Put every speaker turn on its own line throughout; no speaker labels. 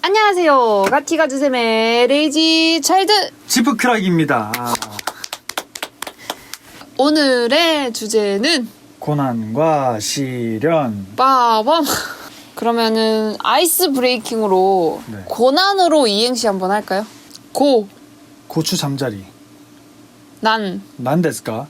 안녕하세요. 가티가 주셈의 레이지 차일드
지프크락입니다.
오늘의 주제는
고난과 시련.
빠밤. 그러면은 아이스 브레이킹으로
네.
고난으로 이행시 한번 할까요?
고추 잠자리.
난
난데스까?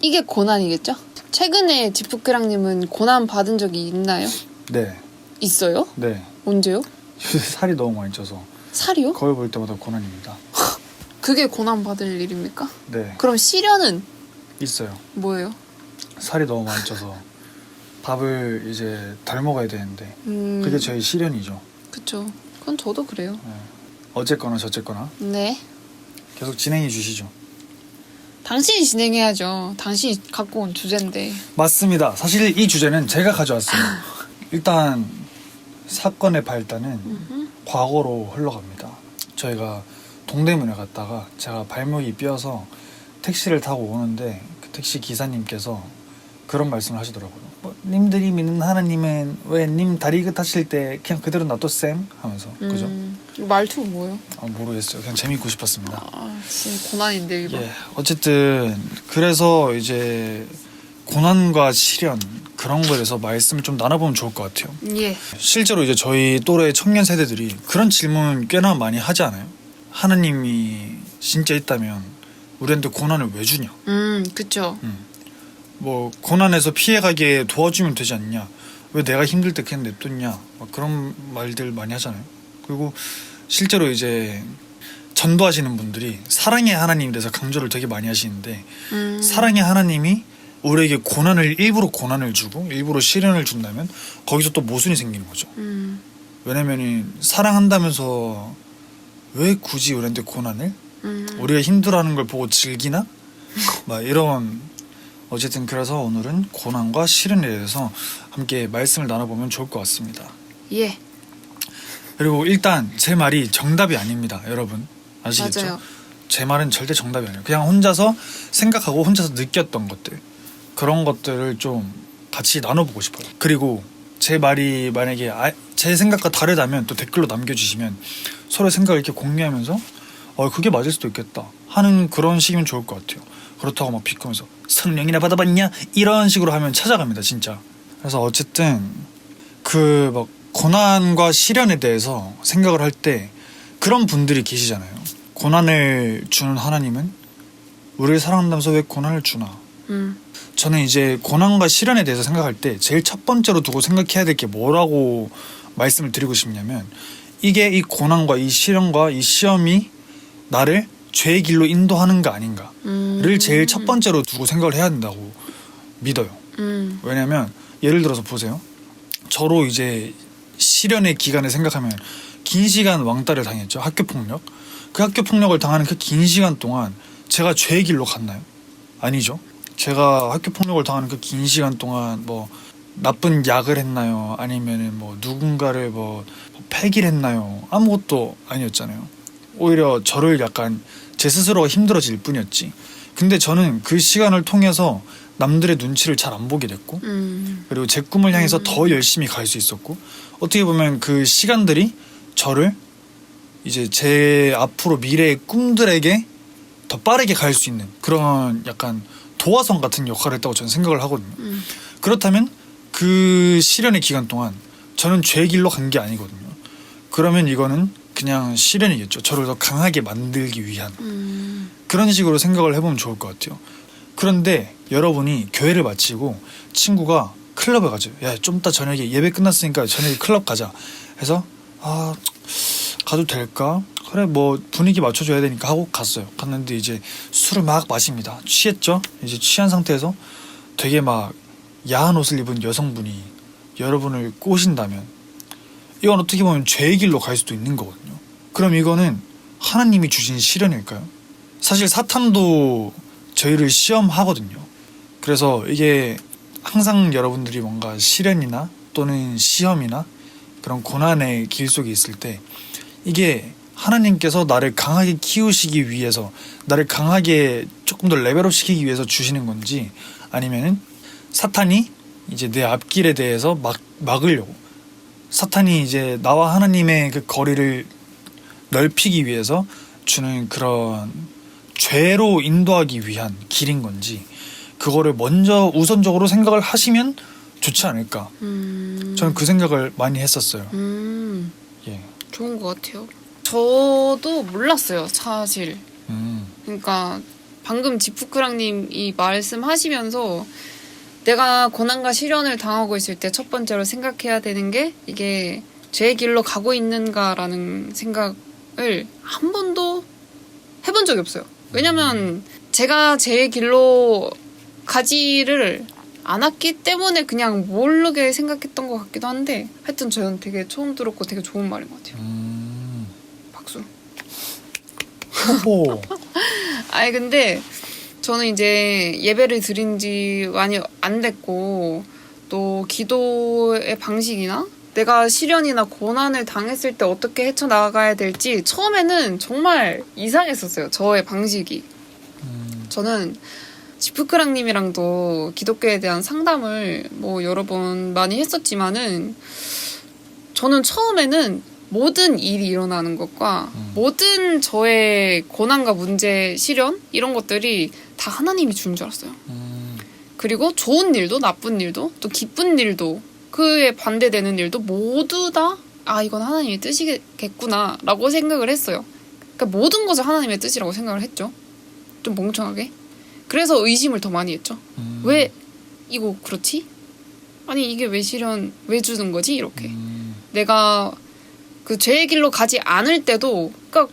이게 고난이겠죠? 최근에 지프크랑님은 고난 받은 적이 있나요?
네.
있어요?
네.
언제요?
요새 살이 너무 많이 쪄서
살이요?
거울 볼 때마다 고난입니다.
그게 고난 받을 일입니까?
네.
그럼 시련은
있어요.
뭐예요?
살이 너무 많이 쪄서 밥을 이제 덜 먹어야 되는데 그게 저희 시련이죠.
그쵸. 그건 저도 그래요.
네. 어쨌거나 저쨌거나
네.
계속 진행해 주시죠.
당신이 진행해야죠. 당신이 갖고 온 주제인데.
맞습니다. 사실 이 주제는 제가 가져왔어요. 일단 사건의 발단은 과거로 흘러갑니다. 저희가 동대문에 갔다가 제가 발목이 삐어서 택시를 타고 오는데 그 택시 기사님께서 그런 말씀을 하시더라고요. 님들이 믿는 하나님은 왜 님 다리 끝하실 때 그냥 그대로 놔뒀쌤? 하면서 그죠?
이거 말투가 뭐예요?
모르겠어요. 그냥 재밌고 싶었습니다.
진짜 고난인데 이거.
예, 어쨌든 그래서 이제 고난과 시련 그런 거에 대해서 말씀을 좀 나눠보면 좋을 것 같아요.
예.
실제로 이제 저희 또래 청년 세대들이 그런 질문 꽤나 많이 하지 않아요? 하나님이 진짜 있다면 우리한테 고난을 왜 주냐?
그쵸.
뭐 고난에서 피해가게 도와주면 되지 않냐? 왜 내가 힘들 때 그냥 냅뒀냐? 막 그런 말들 많이 하잖아요. 그리고 실제로 이제 전도하시는 분들이 사랑의 하나님에 대해서 강조를 되게 많이 하시는데 사랑의 하나님이 우리에게 일부러 고난을 주고 일부러 시련을 준다면 거기서 또 모순이 생기는 거죠. 왜냐면은 사랑한다면서 왜 굳이 우리한테 고난을? 우리가 힘들어하는 걸 보고 즐기나? 막 이런. 어쨌든 그래서 오늘은 고난과 시련에 대해서 함께 말씀을 나눠보면 좋을 것 같습니다.
예.
그리고 일단 제 말이 정답이 아닙니다, 여러분. 아시겠죠?
맞아요.
제 말은 절대 정답이 아니에요. 그냥 혼자서 생각하고 혼자서 느꼈던 것들, 그런 것들을 좀 같이 나눠보고 싶어요. 그리고 제 말이 만약에 제 생각과 다르다면 또 댓글로 남겨주시면 서로 생각을 이렇게 공유하면서 그게 맞을 수도 있겠다 하는 그런 식이면 좋을 것 같아요. 그렇다고 막 비꼬면서 성령이나 받아봤냐? 이런 식으로 하면 찾아갑니다, 진짜. 그래서 어쨌든 그 막 고난과 시련에 대해서 생각을 할 때 그런 분들이 계시잖아요. 고난을 주는 하나님은 우리를 사랑한다면서 왜 고난을 주나? 저는 이제 고난과 시련에 대해서 생각할 때 제일 첫 번째로 두고 생각해야 될 게 뭐라고 말씀을 드리고 싶냐면 이게 이 고난과 이 시련과 이 시험이 나를 죄의 길로 인도하는 거 아닌가를 제일 첫 번째로 두고 생각을 해야 된다고 믿어요. 왜냐면 예를 들어서 보세요. 저로 이제 시련의 기간을 생각하면 긴 시간 왕따를 당했죠. 학교폭력. 그 학교폭력을 당하는 그 긴 시간 동안 제가 죄의 길로 갔나요? 아니죠. 제가 학교폭력을 당하는 그 긴 시간 동안 뭐 나쁜 약을 했나요? 아니면은 뭐 누군가를 뭐 패기를 했나요? 아무것도 아니었잖아요. 오히려 저를 약간 제 스스로가 힘들어질 뿐이었지. 근데 저는 그 시간을 통해서 남들의 눈치를 잘 안 보게 됐고 그리고 제 꿈을 향해서 더 열심히 갈 수 있었고 어떻게 보면 그 시간들이 저를 이제 제 앞으로 미래의 꿈들에게 더 빠르게 갈 수 있는 그런 약간 도화선 같은 역할을 했다고 저는 생각을 하거든요. 그렇다면 그 시련의 기간 동안 저는 죄의 길로 간 게 아니거든요. 그러면 이거는 그냥 시련이겠죠. 저를 더 강하게 만들기 위한 그런 식으로 생각을 해보면 좋을 것 같아요. 그런데 여러분이 교회를 마치고 친구가 클럽에 가죠. 야, 좀 이따 저녁에 예배 끝났으니까 저녁에 클럽 가자 해서 가도 될까? 그래 뭐 분위기 맞춰줘야 되니까 하고 갔어요. 갔는데 이제 술을 막 마십니다. 취했죠? 이제 취한 상태에서 되게 막 야한 옷을 입은 여성분이 여러분을 꼬신다면 이건 어떻게 보면 죄의 길로 갈 수도 있는 거거든요. 그럼 이거는 하나님이 주신 시련일까요? 사실 사탄도 저희를 시험하거든요. 그래서 이게 항상 여러분들이 뭔가 시련이나 또는 시험이나 그런 고난의 길 속에 있을 때 이게 하나님께서 나를 강하게 키우시기 위해서 나를 강하게 조금 더 레벨업 시키기 위해서 주시는 건지 아니면은 사탄이 이제 내 앞길에 대해서 막으려고 사탄이 이제 나와 하나님의 그 거리를 넓히기 위해서 주는 그런 죄로 인도하기 위한 길인 건지 그거를 먼저 우선적으로 생각을 하시면 좋지 않을까. 저는 그 생각을 많이 했었어요. 예.
좋은 것 같아요. 저도 몰랐어요, 사실. 그러니까 방금 지푸크랑님이 말씀하시면서 내가 고난과 시련을 당하고 있을 때 첫 번째로 생각해야 되는 게 이게 죄의 길로 가고 있는가라는 생각을 한 번도 해본 적이 없어요. 왜냐면 제가 죄의 길로 가지를 않았기 때문에 그냥 모르게 생각했던 것 같기도 한데 하여튼 저는 되게 처음 들었고 되게 좋은 말인 것 같아요. 박수.
오.
아니 근데 저는 이제 예배를 드린 지 많이 안 됐고 또 기도의 방식이나 내가 시련이나 고난을 당했을 때 어떻게 헤쳐나가야 될지 처음에는 정말 이상했었어요. 저의 방식이. 저는 지프크랑님이랑도 기독교에 대한 상담을 뭐 여러 번 많이 했었지만은 저는 처음에는 모든 일이 일어나는 것과 모든 저의 고난과 문제, 시련 이런 것들이 다 하나님이 주는 줄 알았어요. 그리고 좋은 일도 나쁜 일도 또 기쁜 일도 그에 반대되는 일도 모두 다 아 이건 하나님의 뜻이겠구나 라고 생각을 했어요. 그러니까 모든 것을 하나님의 뜻이라고 생각을 했죠. 좀 멍청하게. 그래서 의심을 더 많이 했죠. 왜 이거 그렇지? 아니 이게 왜 시련 왜 주는 거지? 이렇게. 내가 그 죄의 길로 가지 않을 때도 그러니까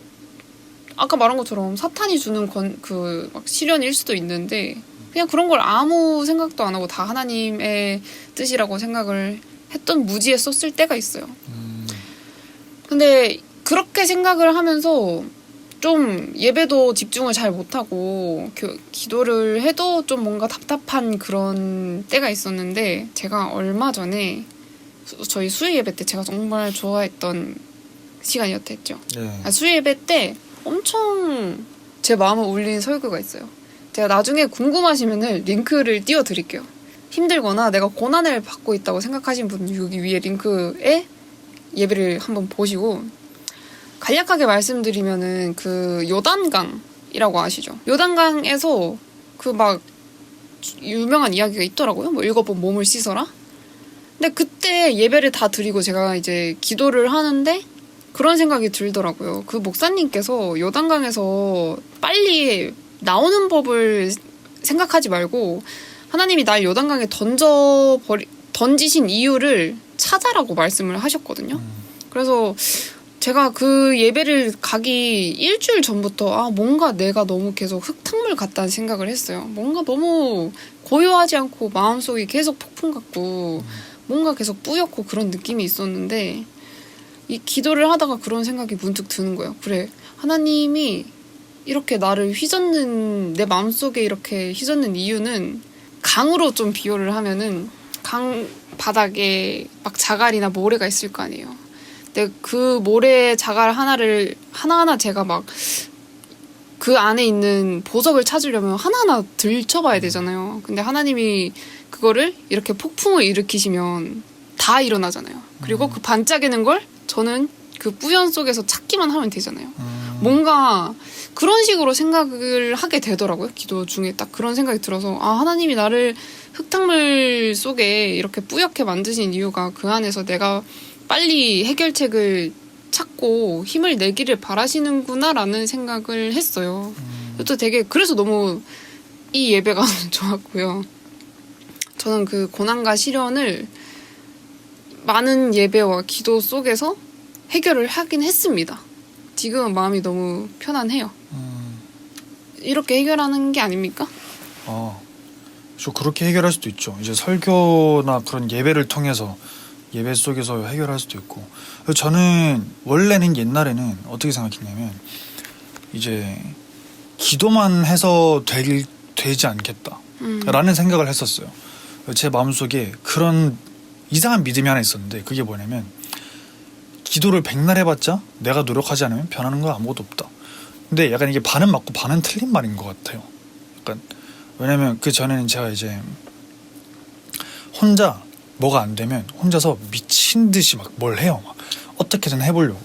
아까 말한 것처럼 사탄이 주는 그 막 시련일 수도 있는데 그냥 그런 걸 아무 생각도 안 하고 다 하나님의 뜻이라고 생각을 했던 무지에 썼을 때가 있어요. 근데 그렇게 생각을 하면서 좀 예배도 집중을 잘 못하고 기도를 해도 좀 뭔가 답답한 그런 때가 있었는데 제가 얼마 전에 저희 수요 예배 때 제가 정말 좋아했던 시간이었댔죠.
네.
수요 예배 때 엄청 제 마음을 울린 설교가 있어요. 제가 나중에 궁금하시면은 링크를 띄워드릴게요. 힘들거나 내가 고난을 받고 있다고 생각하신 분 여기 위에 링크에 예배를 한번 보시고 간략하게 말씀드리면은 그 요단강이라고 아시죠? 요단강에서 그 막 유명한 이야기가 있더라고요. 뭐 읽어본 몸을 씻어라. 근데 그때 예배를 다 드리고 제가 이제 기도를 하는데 그런 생각이 들더라고요. 그 목사님께서 요단강에서 빨리 나오는 법을 생각하지 말고 하나님이 날 요단강에 던지신 이유를 찾아라고 말씀을 하셨거든요. 그래서 제가 그 예배를 가기 일주일 전부터 뭔가 내가 너무 계속 흙탕물 같다는 생각을 했어요. 뭔가 너무 고요하지 않고 마음속이 계속 폭풍 같고 뭔가 계속 뿌옇고 그런 느낌이 있었는데 이 기도를 하다가 그런 생각이 문득 드는 거예요. 그래, 하나님이 이렇게 나를 휘젓는 내 마음속에 이렇게 휘젓는 이유는 강으로 좀 비유를 하면은 강 바닥에 막 자갈이나 모래가 있을 거 아니에요. 근데 그 모래 자갈 하나하나 제가 막 그 안에 있는 보석을 찾으려면 하나하나 들춰봐야 되잖아요. 근데 하나님이 그거를 이렇게 폭풍을 일으키시면 다 일어나잖아요. 그리고 그 반짝이는 걸 저는 그 뿌연 속에서 찾기만 하면 되잖아요. 뭔가 그런 식으로 생각을 하게 되더라고요. 기도 중에 딱 그런 생각이 들어서 하나님이 나를 흙탕물 속에 이렇게 뿌옇게 만드신 이유가 그 안에서 내가 빨리 해결책을 찾고 힘을 내기를 바라시는구나라는 생각을 했어요. 또 되게 그래서 너무 이 예배가 좋았고요. 저는 그 고난과 시련을 많은 예배와 기도 속에서 해결을 하긴 했습니다. 지금은 마음이 너무 편안해요. 이렇게 해결하는 게 아닙니까?
저 그렇게 해결할 수도 있죠. 이제 설교나 그런 예배를 통해서 예배 속에서 해결할 수도 있고. 저는 원래는 옛날에는 어떻게 생각했냐면 이제 기도만 해서 되지 않겠다 라는 생각을 했었어요. 제 마음속에 그런 이상한 믿음이 하나 있었는데 그게 뭐냐면 기도를 백날 해봤자 내가 노력하지 않으면 변하는 거 아무것도 없다. 근데 약간 이게 반은 맞고 반은 틀린 말인 것 같아요. 약간 왜냐면 그 전에는 제가 이제 혼자 뭐가 안 되면 혼자서 미친 듯이 막 뭘 해요. 막 어떻게든 해보려고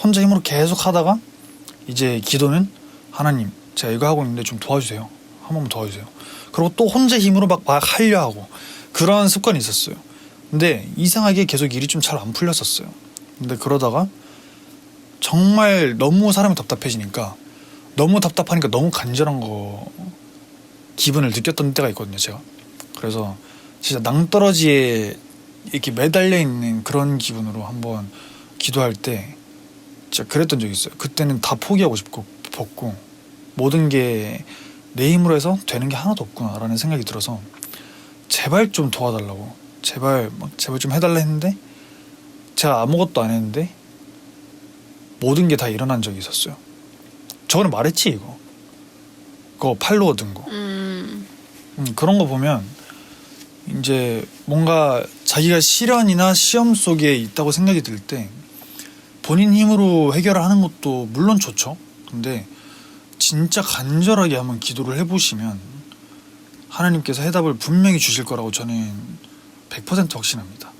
혼자 힘으로 계속 하다가 이제 기도는 하나님 제가 이거 하고 있는데 좀 도와주세요. 한 번만 도와주세요. 그리고 또 혼자 힘으로 막 하려 하고 그런 습관이 있었어요. 근데 이상하게 계속 일이 좀 잘 안 풀렸었어요. 근데 그러다가 정말 너무 사람이 답답해지니까 너무 답답하니까 너무 간절한 거 기분을 느꼈던 때가 있거든요. 제가 그래서 진짜 낭떠러지에 이렇게 매달려 있는 그런 기분으로 한번 기도할 때 진짜 그랬던 적이 있어요. 그때는 다 포기하고 싶고 모든 게 내 힘으로 해서 되는 게 하나도 없구나라는 생각이 들어서 제발 좀 도와달라고 제발 좀 해달라 했는데 제가 아무것도 안 했는데 모든 게 다 일어난 적이 있었어요. 저번에 말했지 이거 그거 팔로워 든 거. 그런 거 보면 이제 뭔가 자기가 시련이나 시험 속에 있다고 생각이 들 때 본인 힘으로 해결을 하는 것도 물론 좋죠. 근데 진짜 간절하게 한번 기도를 해보시면 하나님께서 해답을 분명히 주실 거라고 저는 100% 확신합니다.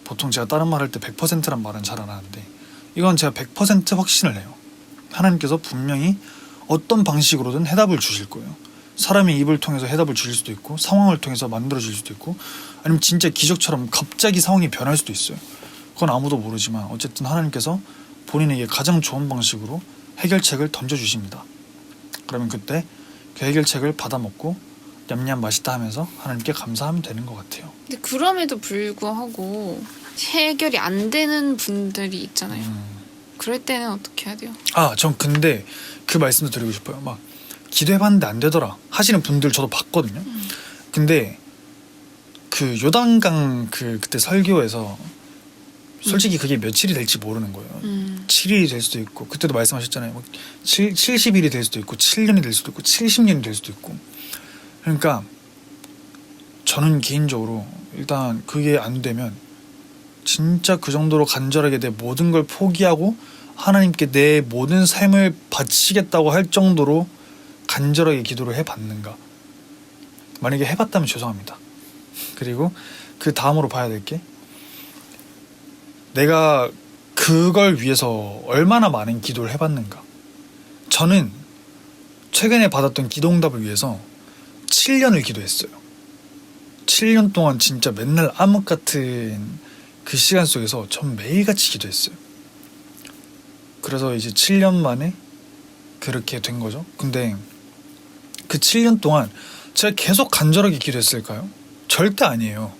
보통 제가 다른 말 할 때 100%란 말은 잘 안 하는데 이건 제가 100% 확신을 해요. 하나님께서 분명히 어떤 방식으로든 해답을 주실 거예요. 사람의 입을 통해서 해답을 주실 수도 있고 상황을 통해서 만들어 주실 수도 있고 아니면 진짜 기적처럼 갑자기 상황이 변할 수도 있어요. 그건 아무도 모르지만 어쨌든 하나님께서 본인에게 가장 좋은 방식으로 해결책을 던져주십니다. 그러면 그때 그 해결책을 받아먹고 냠냠 맛있다 하면서 하나님께 감사하면 되는 것 같아요.
근데 그럼에도 불구하고 해결이 안 되는 분들이 있잖아요. 그럴 때는 어떻게 해야 돼요?
전 근데 그 말씀도 드리고 싶어요. 막 기도해봤는데 안 되더라 하시는 분들 저도 봤거든요. 근데 그 요단강 그때 설교에서 솔직히 그게 며칠이 될지 모르는 거예요. 7일이 될 수도 있고 그때도 말씀하셨잖아요. 70일이 될 수도 있고 7년이 될 수도 있고 70년이 될 수도 있고 그러니까 저는 개인적으로 일단 그게 안 되면 진짜 그 정도로 간절하게 내 모든 걸 포기하고 하나님께 내 모든 삶을 바치겠다고 할 정도로 간절하게 기도를 해봤는가. 만약에 해봤다면 죄송합니다. 그리고 그 다음으로 봐야 될 게 내가 그걸 위해서 얼마나 많은 기도를 해봤는가. 저는 최근에 받았던 기도응답을 위해서 7년을 기도했어요. 7년 동안 진짜 맨날 암흑 같은 그 시간 속에서 전 매일같이 기도했어요. 그래서 이제 7년 만에 그렇게 된 거죠. 근데 그 7년 동안 제가 계속 간절하게 기도했을까요? 절대 아니에요.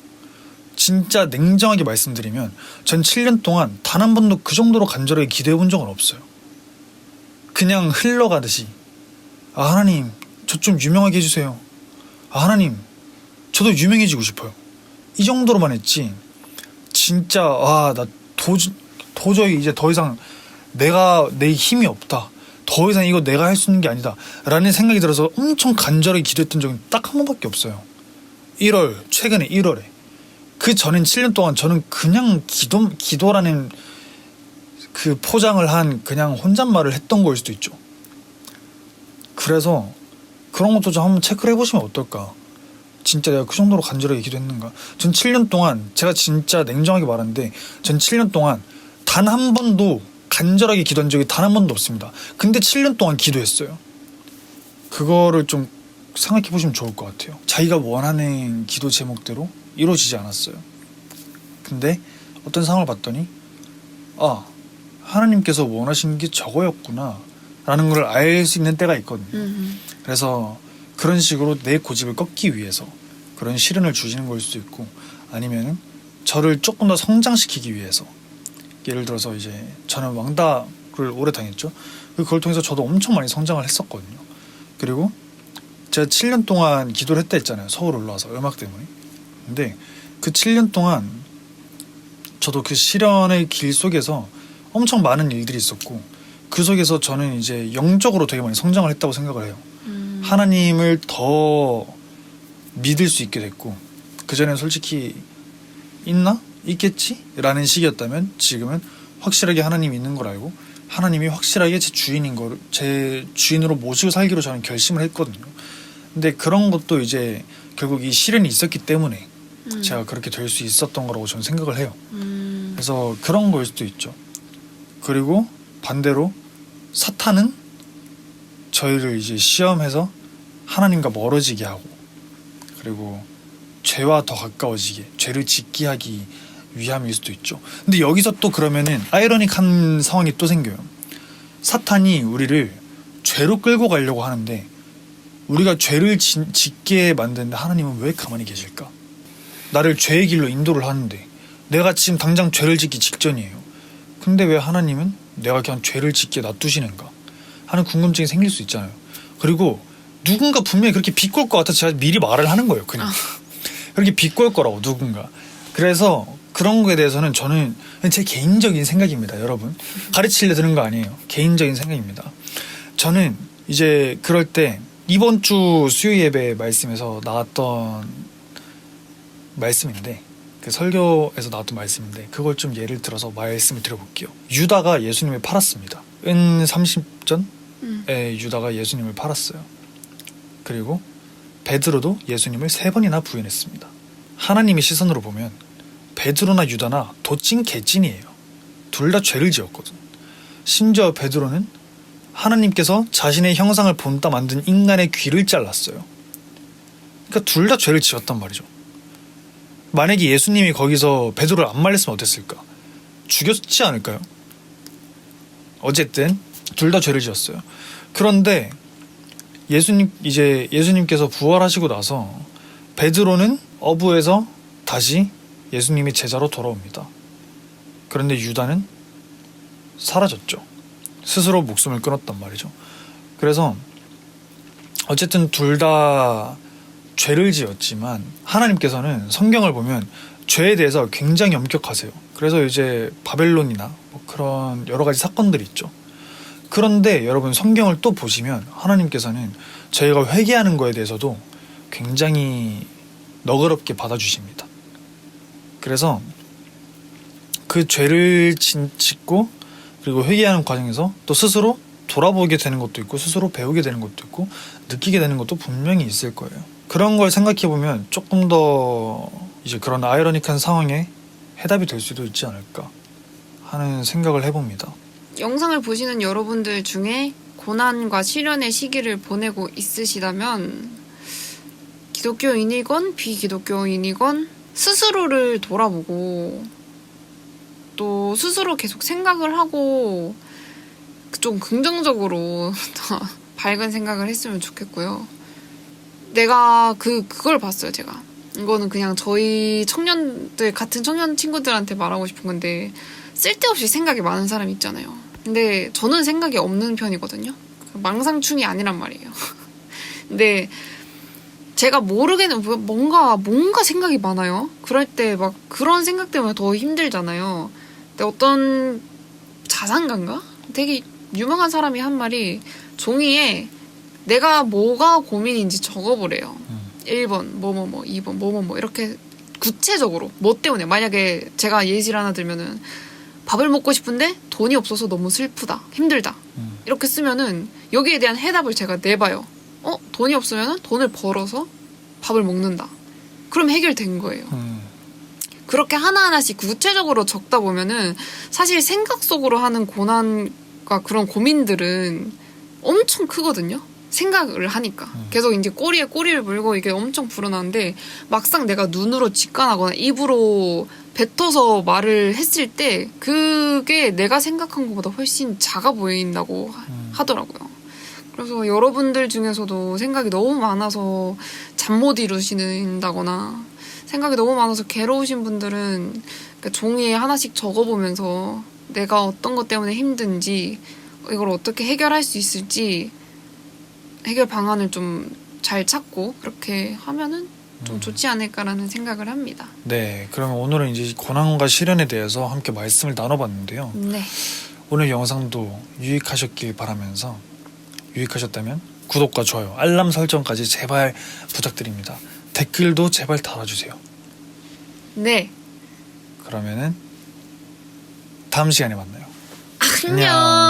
진짜 냉정하게 말씀드리면 전 7년 동안 단 한 번도 그 정도로 간절하게 기도해 본 적은 없어요. 그냥 흘러가듯이 하나님 저 좀 유명하게 해주세요. 하나님 저도 유명해지고 싶어요. 이 정도로만 했지 진짜 나 도저히 이제 더 이상 내 힘이 없다. 더 이상 이거 내가 할 수 있는 게 아니다 라는 생각이 들어서 엄청 간절하게 기도했던 적은 딱 한 번밖에 없어요. 최근에 1월에 그 전인 7년 동안 저는 그냥 기도라는 그 포장을 한 그냥 혼잣말을 했던 거일 수도 있죠. 그래서 그런 것도 좀 한번 체크를 해보시면 어떨까. 진짜 내가 그 정도로 간절하게 기도했는가. 전 7년 동안 제가 진짜 냉정하게 말하는데 전 7년 동안 단 한 번도 간절하게 기도한 적이 단 한 번도 없습니다. 근데 7년 동안 기도했어요. 그거를 좀 생각해 보시면 좋을 것 같아요. 자기가 원하는 기도 제목대로 이루어지지 않았어요. 근데 어떤 상황을 봤더니 하나님께서 원하시는 게 저거였구나 라는 걸 알 수 있는 때가 있거든요. 그래서 그런 식으로 내 고집을 꺾기 위해서 그런 시련을 주시는 걸 수도 있고 아니면 저를 조금 더 성장시키기 위해서 예를 들어서 이제 저는 왕다를 오래 다녔죠. 그걸 통해서 저도 엄청 많이 성장을 했었거든요. 그리고 제가 7년 동안 기도를 했다 했잖아요. 서울 올라와서 음악 때문에. 근데 그 7년 동안 저도 그 시련의 길 속에서 엄청 많은 일들이 있었고 그 속에서 저는 이제 영적으로 되게 많이 성장을 했다고 생각을 해요. 하나님을 더 믿을 수 있게 됐고 그전에는 솔직히 있나? 있겠지? 라는 식이었다면 지금은 확실하게 하나님이 있는 걸 알고 하나님이 확실하게 제 주인으로 모시고 살기로 저는 결심을 했거든요. 근데 그런 것도 이제 결국 이 시련이 있었기 때문에 제가 그렇게 될 수 있었던 거라고 저는 생각을 해요. 그래서 그런 거일 수도 있죠. 그리고 반대로 사탄은 저희를 이제 시험해서 하나님과 멀어지게 하고, 그리고 죄와 더 가까워지게, 죄를 짓게 하기 위함일 수도 있죠. 근데 여기서 또 그러면은 아이러닉한 상황이 또 생겨요. 사탄이 우리를 죄로 끌고 가려고 하는데, 우리가 죄를 짓게 만드는데 하나님은 왜 가만히 계실까? 나를 죄의 길로 인도를 하는데 내가 지금 당장 죄를 짓기 직전이에요. 근데 왜 하나님은 내가 그냥 죄를 짓게 놔두시는가 하는 궁금증이 생길 수 있잖아요. 그리고 누군가 분명히 그렇게 비꼴 것 같아서 제가 미리 말을 하는 거예요. 그냥 그렇게 비꼴 거라고, 누군가. 그래서 그런 거에 대해서는 저는 제 개인적인 생각입니다. 여러분, 가르치려 드는 거 아니에요. 개인적인 생각입니다. 저는 이제 그럴 때 이번 주 수요 예배 말씀에서 나왔던 말씀인데, 그 설교에서 나왔던 말씀인데, 그걸 좀 예를 들어서 말씀을 드려볼게요. 유다가 예수님을 팔았습니다. 은 30전에 유다가 예수님을 팔았어요. 그리고 베드로도 예수님을 3번이나 부인했습니다. 하나님의 시선으로 보면 베드로나 유다나 도찐 개찐이에요. 둘 다 죄를 지었거든. 심지어 베드로는 하나님께서 자신의 형상을 본따 만든 인간의 귀를 잘랐어요. 그러니까 둘 다 죄를 지었단 말이죠. 만약에 예수님이 거기서 베드로를 안 말렸으면 어땠을까? 죽였지 않을까요? 어쨌든 둘 다 죄를 지었어요. 그런데 예수님께서 부활하시고 나서 베드로는 어부에서 다시 예수님의 제자로 돌아옵니다. 그런데 유다는 사라졌죠. 스스로 목숨을 끊었단 말이죠. 그래서 어쨌든 둘 다 죄를 지었지만 하나님께서는 성경을 보면 죄에 대해서 굉장히 엄격하세요. 그래서 이제 바벨론이나 뭐 그런 여러 가지 사건들이 있죠. 그런데 여러분, 성경을 또 보시면 하나님께서는 저희가 회개하는 거에 대해서도 굉장히 너그럽게 받아주십니다. 그래서 그 죄를 짓고 그리고 회개하는 과정에서 또 스스로 돌아보게 되는 것도 있고, 스스로 배우게 되는 것도 있고, 느끼게 되는 것도 분명히 있을 거예요. 그런 걸 생각해보면 조금 더 이제 그런 아이러닉한 상황에 해답이 될 수도 있지 않을까 하는 생각을 해봅니다.
영상을 보시는 여러분들 중에 고난과 시련의 시기를 보내고 있으시다면, 기독교인이건 비기독교인이건 스스로를 돌아보고 또 스스로 계속 생각을 하고 좀 긍정적으로 더 밝은 생각을 했으면 좋겠고요. 내가 그걸 봤어요. 제가 이거는 그냥 저희 청년들, 같은 청년 친구들한테 말하고 싶은 건데, 쓸데없이 생각이 많은 사람 있잖아요. 근데 저는 생각이 없는 편이거든요. 망상충이 아니란 말이에요. 근데 제가 모르게는 뭔가 생각이 많아요. 그럴 때 막 그런 생각 때문에 더 힘들잖아요. 근데 어떤 자산가인가? 되게 유명한 사람이 한 말이, 종이에 내가 뭐가 고민인지 적어보래요. 1번 뭐뭐뭐, 2번 뭐뭐뭐, 이렇게 구체적으로 뭐 때문에, 만약에 제가 예시를 하나 들면은 밥을 먹고 싶은데 돈이 없어서 너무 슬프다, 힘들다, 이렇게 쓰면은 여기에 대한 해답을 제가 내봐요. 돈이 없으면은 돈을 벌어서 밥을 먹는다. 그럼 해결된 거예요. 그렇게 하나하나씩 구체적으로 적다 보면은 사실 생각 속으로 하는 고난과 그런 고민들은 엄청 크거든요. 생각을 하니까. 계속 이제 꼬리에 꼬리를 물고 이게 엄청 불어나는데, 막상 내가 눈으로 직관하거나 입으로 뱉어서 말을 했을 때 그게 내가 생각한 것보다 훨씬 작아 보인다고 하더라고요. 그래서 여러분들 중에서도 생각이 너무 많아서 잠 못 이루신다거나 생각이 너무 많아서 괴로우신 분들은 종이에 하나씩 적어보면서 내가 어떤 것 때문에 힘든지, 이걸 어떻게 해결할 수 있을지 해결 방안을 좀 잘 찾고 그렇게 하면은 좀 좋지 않을까라는 생각을 합니다.
네, 그러면 오늘은 이제 고난과 시련에 대해서 함께 말씀을 나눠봤는데요.
네.
오늘 영상도 유익하셨길 바라면서, 유익하셨다면 구독과 좋아요, 알람 설정까지 제발 부탁드립니다. 댓글도 제발 달아주세요.
네.
그러면은 다음 시간에 만나요.
안녕.